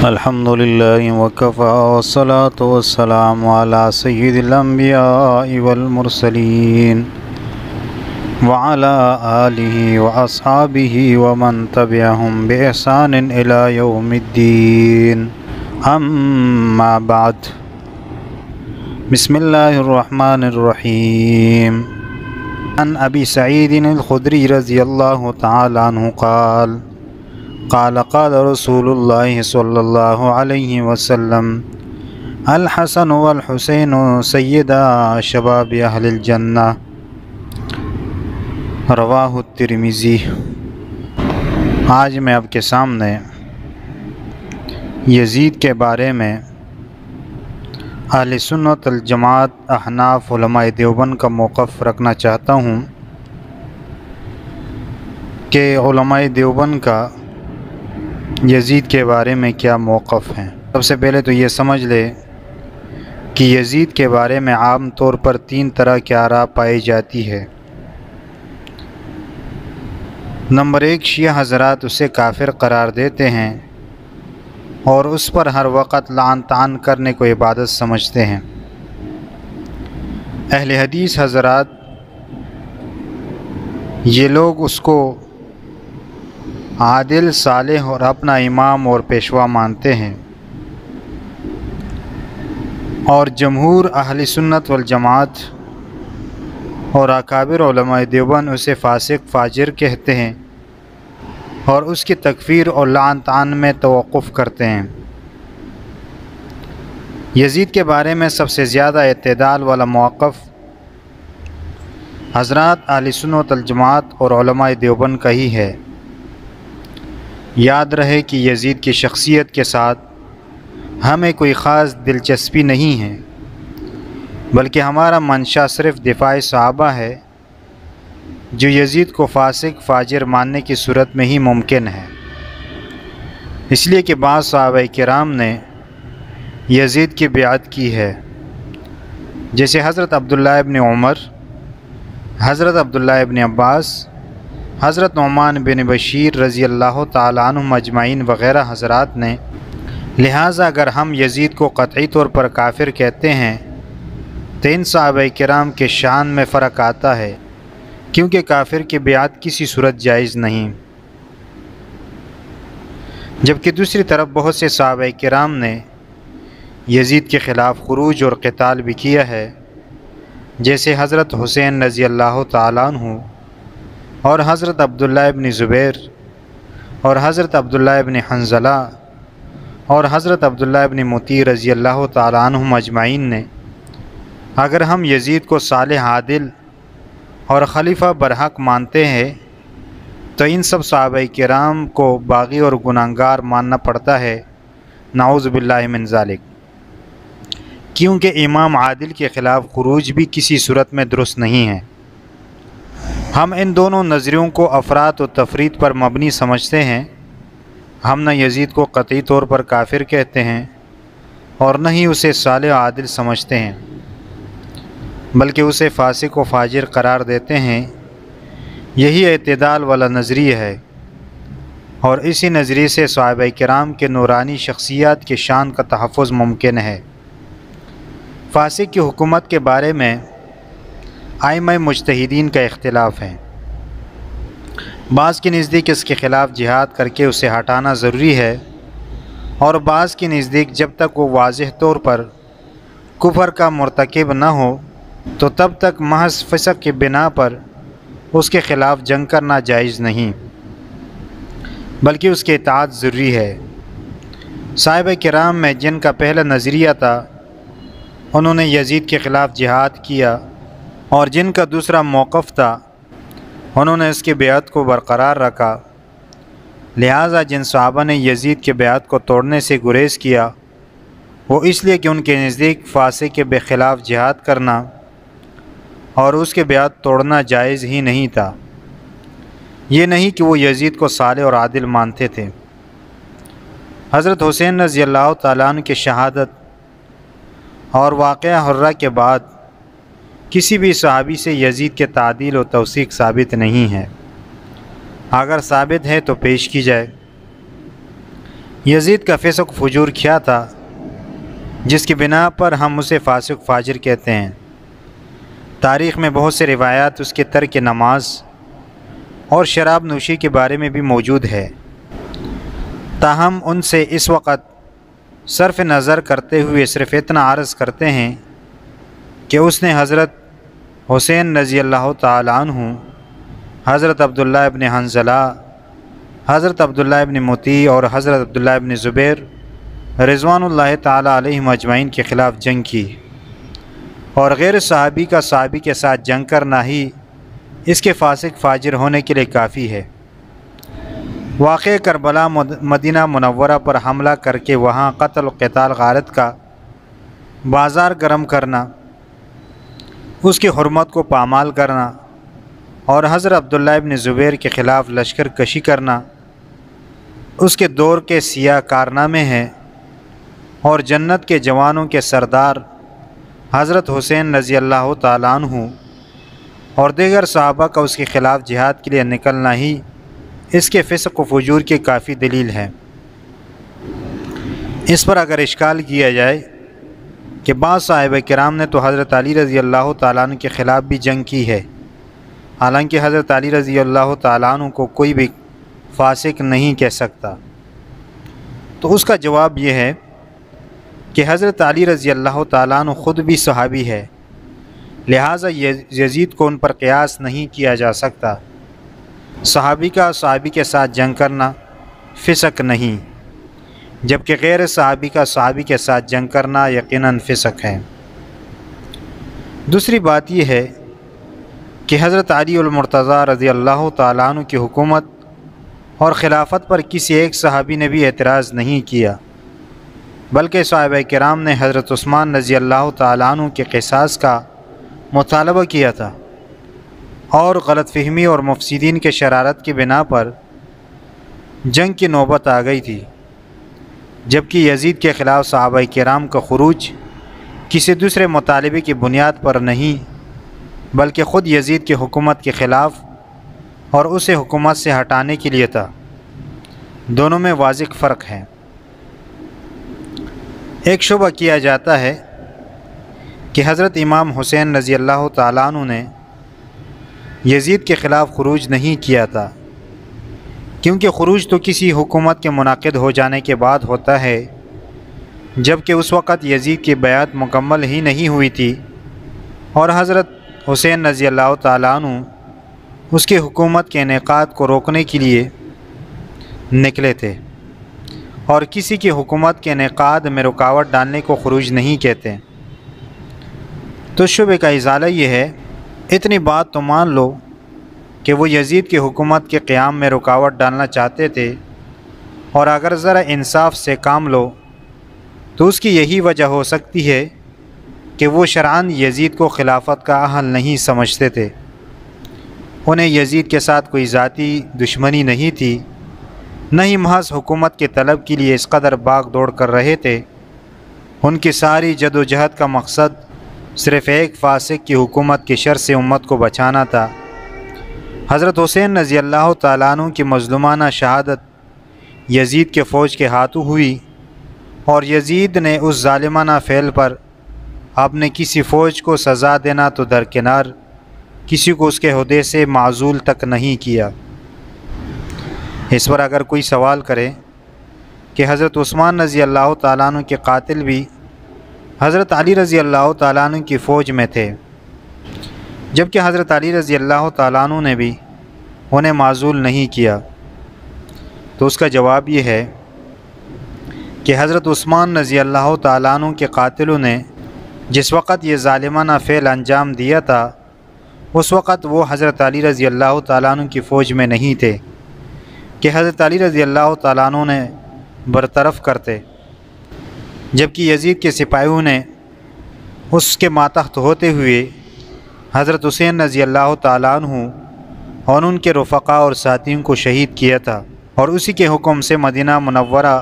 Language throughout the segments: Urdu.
الحمد لله وكفى والصلاة والسلام على سيد الأنبياء والمرسلين وعلى آله وأصحابه ومن تبعهم بإحسان إلى يوم الدين أما بعد بسم الله الرحمن الرحيم عن أبي سعيد الخدري رضي الله تعالى عنه قال رسول الله صلى الله عليه وسلم الحسن والحسين سيدا شباب أهل الجنة رواہ الترمذی۔ آج میں آپ کے سامنے یزید کے بارے میں اہل سنت الجماعت احناف علماء دیوبند کا موقف رکھنا چاہتا ہوں کہ علماء دیوبند کا یزید کے بارے میں کیا موقف ہیں۔ سب سے پہلے تو یہ سمجھ لے کہ یزید کے بارے میں عام طور پر 3 طرح کی آراء پائی جاتی ہے۔ نمبر 1، شیعہ حضرات اسے کافر قرار دیتے ہیں اور اس پر ہر وقت لعن طعن کرنے کو عبادت سمجھتے ہیں۔ اہل حدیث حضرات یہ لوگ اس کو عادل، صالح اور اپنا امام اور پیشوا مانتے ہیں، اور جمہور اہل سنت والجماعت اور اکابر علماء دیوبند اسے فاسق فاجر کہتے ہیں اور اس کی تکفیر اور لعن طعن میں توقف کرتے ہیں۔ یزید کے بارے میں سب سے زیادہ اعتدال والا موقف حضرات اہل سنت والجماعت اور علماء دیوبند کا ہی ہے۔ یاد رہے کہ یزید کی شخصیت کے ساتھ ہمیں کوئی خاص دلچسپی نہیں ہے، بلکہ ہمارا منشا صرف دفاع صحابہ ہے، جو یزید کو فاسق فاجر ماننے کی صورت میں ہی ممکن ہے۔ اس لیے کہ بعض صحابہ کرام نے یزید کی بیعت کی ہے، جیسے حضرت عبداللہ ابن عمر، حضرت عبداللہ ابن عباس، حضرت نعمان بن بشیر رضی اللہ تعالیٰ عنہم اجمعین وغیرہ حضرات نے۔ لہٰذا اگر ہم یزید کو قطعی طور پر کافر کہتے ہیں تو ان صحابہ کرام کے شان میں فرق آتا ہے، کیونکہ کافر کی بیعت کسی صورت جائز نہیں، جبکہ دوسری طرف بہت سے صحابہ کرام نے یزید کے خلاف خروج اور قتال بھی کیا ہے، جیسے حضرت حسین رضی اللہ تعالیٰ عنہ اور حضرت عبداللہ ابن زبیر اور حضرت عبداللہ ابن حنظلہ اور حضرت عبداللہ ابن مطیع رضی اللہ تعالیٰ عنہم اجمعین نے۔ اگر ہم یزید کو صالح، عادل اور خلیفہ برحق مانتے ہیں تو ان سب صحابہ کرام کو باغی اور گناہگار ماننا پڑتا ہے، نعوذ باللہ من ذالک، کیونکہ امام عادل کے خلاف خروج بھی کسی صورت میں درست نہیں ہے۔ ہم ان دونوں نظریوں کو افراط و تفریط پر مبنی سمجھتے ہیں۔ ہم نہ یزید کو قطعی طور پر کافر کہتے ہیں اور نہ ہی اسے صالح و عادل سمجھتے ہیں، بلکہ اسے فاسق و فاجر قرار دیتے ہیں۔ یہی اعتدال والا نظریہ ہے، اور اسی نظریے سے صحابہ کرام کے نورانی شخصیات کی شان کا تحفظ ممکن ہے۔ فاسق کی حکومت کے بارے میں ائمہ مجتہدین کا اختلاف ہے۔ بعض کے نزدیک اس کے خلاف جہاد کر کے اسے ہٹانا ضروری ہے، اور بعض کے نزدیک جب تک وہ واضح طور پر کفر کا مرتکب نہ ہو تو تب تک محض فسق کی بنا پر اس کے خلاف جنگ کرنا جائز نہیں، بلکہ اس کی اطاعت ضروری ہے۔ صحابہ کرام میں جن کا پہلا نظریہ تھا انہوں نے یزید کے خلاف جہاد کیا، اور جن کا دوسرا موقف تھا انہوں نے اس کی بیعت کو برقرار رکھا۔ لہٰذا جن صحابہ نے یزید کے بیعت کو توڑنے سے گریز کیا وہ اس لیے کہ ان کے نزدیک فاسق کے خلاف جہاد کرنا اور اس کے بیعت توڑنا جائز ہی نہیں تھا، یہ نہیں کہ وہ یزید کو صالح اور عادل مانتے تھے۔ حضرت حسین رضی اللہ تعالیٰ عنہ کی شہادت اور واقعہ حرہ کے بعد کسی بھی صحابی سے یزید کے تعدیل و توثیق ثابت نہیں ہے۔ اگر ثابت ہے تو پیش کی جائے۔ یزید کا فسق فجور کیا تھا جس کی بنا پر ہم اسے فاسق فاجر کہتے ہیں؟ تاریخ میں بہت سے روایات اس کے ترک نماز اور شراب نوشی کے بارے میں بھی موجود ہے، تاہم ان سے اس وقت صرف نظر کرتے ہوئے صرف اتنا عرض کرتے ہیں کہ اس نے حضرت حسین رضی اللہ تعالیٰ عنہ، حضرت عبداللہ ابن حنظلہ، حضرت عبداللہ ابن مطیع اور حضرت عبداللہ ابن زبیر رضوان اللہ تعالیٰ علیہم اجمعین کے خلاف جنگ کی، اور غیر صحابی کا صحابی کے ساتھ جنگ کرنا ہی اس کے فاسق فاجر ہونے کے لیے کافی ہے۔ واقع کربلا مدینہ منورہ پر حملہ کر کے وہاں قتل و قتال غارت کا بازار گرم کرنا، اس کی حرمت کو پامال کرنا اور حضرت عبداللہ ابن زبیر کے خلاف لشکر کشی کرنا اس کے دور کے سیاہ کارنامے ہیں، اور جنت کے جوانوں کے سردار حضرت حسین رضی اللہ تعالیٰ عنہ اور دیگر صحابہ کا اس کے خلاف جہاد کے لیے نکلنا ہی اس کے فسق و فجور کی کافی دلیل ہے۔ اس پر اگر اشکال کیا جائے کہ بعض صحابہ کرام نے تو حضرت علی رضی اللہ تعالیٰ عنہ کے خلاف بھی جنگ کی ہے، حالانکہ حضرت علی رضی اللہ تعالیٰ عنہ کو کوئی بھی فاسق نہیں کہہ سکتا، تو اس کا جواب یہ ہے کہ حضرت علی رضی اللہ تعالیٰ عنہ خود بھی صحابی ہے، لہٰذا یزید کو ان پر قیاس نہیں کیا جا سکتا۔ صحابی کا صحابی کے ساتھ جنگ کرنا فسق نہیں، جبکہ غیر صحابی کا صحابی کے ساتھ جنگ کرنا یقیناً فسق ہے۔ دوسری بات یہ ہے کہ حضرت علی المرتضیٰ رضی اللہ تعالیٰ عنہ کی حکومت اور خلافت پر کسی ایک صحابی نے بھی اعتراض نہیں کیا، بلکہ صحابہ کرام نے حضرت عثمان رضی اللہ تعالیٰ عنہ کے قصاص کا مطالبہ کیا تھا، اور غلط فہمی اور مفسدین کے شرارت کی بنا پر جنگ کی نوبت آ گئی تھی، جبکہ یزید کے خلاف صحابہ کرام کا خروج کسی دوسرے مطالبے کی بنیاد پر نہیں بلکہ خود یزید کی حکومت کے خلاف اور اسے حکومت سے ہٹانے کے لیے تھا۔ دونوں میں واضح فرق ہے۔ ایک شبہ کیا جاتا ہے کہ حضرت امام حسین رضی اللہ تعالیٰ عنہ نے یزید کے خلاف خروج نہیں کیا تھا، کیونکہ خروج تو کسی حکومت کے منعقد ہو جانے کے بعد ہوتا ہے، جبکہ اس وقت یزید کی بیعت مکمل ہی نہیں ہوئی تھی، اور حضرت حسین رضی اللہ تعالیٰ عنہ اس کی حکومت کے انعقاد کو روکنے کے لیے نکلے تھے، اور کسی کی حکومت کے انعقاد میں رکاوٹ ڈالنے کو خروج نہیں کہتے۔ تو شبہ کا ازالہ یہ ہے، اتنی بات تو مان لو کہ وہ یزید کی حکومت کے قیام میں رکاوٹ ڈالنا چاہتے تھے، اور اگر ذرا انصاف سے کام لو تو اس کی یہی وجہ ہو سکتی ہے کہ وہ شرعاً یزید کو خلافت کا اہل نہیں سمجھتے تھے، انہیں یزید کے ساتھ کوئی ذاتی دشمنی نہیں تھی، نہ ہی محض حکومت کے طلب کے لیے اس قدر بھاگ دوڑ کر رہے تھے۔ ان کی ساری جد و جہد کا مقصد صرف ایک فاسق کی حکومت کی شر سے امت کو بچانا تھا۔ حضرت حسین رضی اللہ تعالیٰ عنہ کی مظلومانہ شہادت یزید کے فوج کے ہاتھوں ہوئی، اور یزید نے اس ظالمانہ فعل پر اپنے کسی فوج کو سزا دینا تو درکنار، کسی کو اس کے عہدے سے معزول تک نہیں کیا۔ اس پر اگر کوئی سوال کرے کہ حضرت عثمان رضی اللہ تعالیٰ عنہ کے قاتل بھی حضرت علی رضی اللہ تعالیٰ عنہ کی فوج میں تھے، جبکہ حضرت علی رضی اللہ تعالیٰ عنہ نے بھی انہیں معزول نہیں کیا، تو اس کا جواب یہ ہے کہ حضرت عثمان رضی اللہ تعالیٰ عنہ کے قاتلوں نے جس وقت یہ ظالمانہ فعل انجام دیا تھا، اس وقت وہ حضرت علی رضی اللہ تعالیٰ عنہ کی فوج میں نہیں تھے کہ حضرت علی رضی اللہ تعالیٰ عنہ نے برطرف کرتے، جبکہ یزید کے سپاہیوں نے اس کے ماتحت ہوتے ہوئے حضرت حسین رضی اللہ تعالیٰ عنہ اور ان کے رفقاء اور ساتھیوں کو شہید کیا تھا، اور اسی کے حکم سے مدینہ منورہ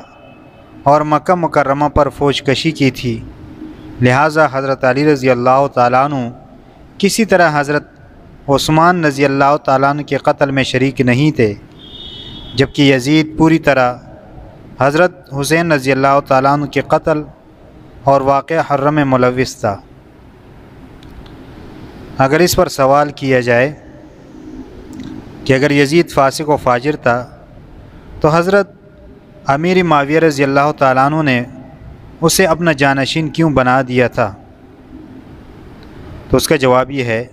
اور مکہ مکرمہ پر فوج کشی کی تھی۔ لہٰذا حضرت علی رضی اللہ تعالیٰ عنہ کسی طرح حضرت عثمان رضی اللہ تعالیٰ عنہ کے قتل میں شریک نہیں تھے، جبکہ یزید پوری طرح حضرت حسین رضی اللہ تعالیٰ عنہ کے قتل اور واقعہ حرم میں ملوث تھا۔ اگر اس پر سوال کیا جائے کہ اگر یزید فاسق و فاجر تھا تو حضرت امیر معاویہ رضی اللہ تعالیٰ عنہ نے اسے اپنا جانشین کیوں بنا دیا تھا؟ تو اس کا جواب یہ ہے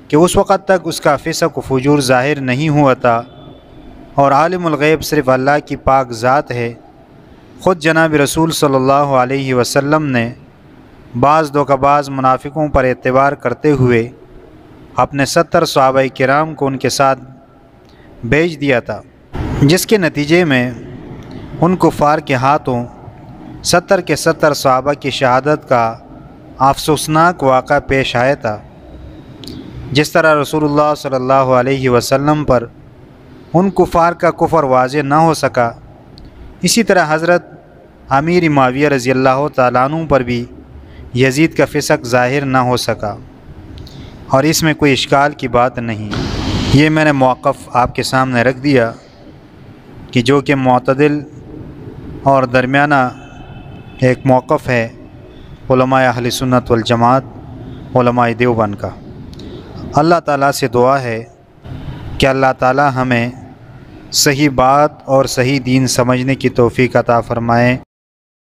کہ اس وقت تک اس کا فسق و فجور ظاہر نہیں ہوا تھا، اور عالم الغیب صرف اللہ کی پاک ذات ہے۔ خود جناب رسول صلی اللہ علیہ وسلم نے بعض دھوکہ باز منافقوں پر اعتبار کرتے ہوئے اپنے 70 صحابہ کرام کو ان کے ساتھ بھیج دیا تھا، جس کے نتیجے میں ان کفار کے ہاتھوں 70 کے 70 صحابہ کی شہادت کا افسوسناک واقعہ پیش آیا تھا۔ جس طرح رسول اللہ صلی اللہ علیہ وسلم پر ان کفار کا کفر واضح نہ ہو سکا، اسی طرح حضرت امیر معاویہ رضی اللہ تعالیٰ عنہ پر بھی یزید کا فسق ظاہر نہ ہو سکا، اور اس میں کوئی اشکال کی بات نہیں۔ یہ میں نے موقف آپ کے سامنے رکھ دیا کہ جو کہ معتدل اور درمیانہ ایک موقف ہے علماء اہل سنت والجماعت، علماء دیوبند کا۔ اللہ تعالیٰ سے دعا ہے کہ اللہ تعالیٰ ہمیں صحیح بات اور صحیح دین سمجھنے کی توفیق عطا فرمائے۔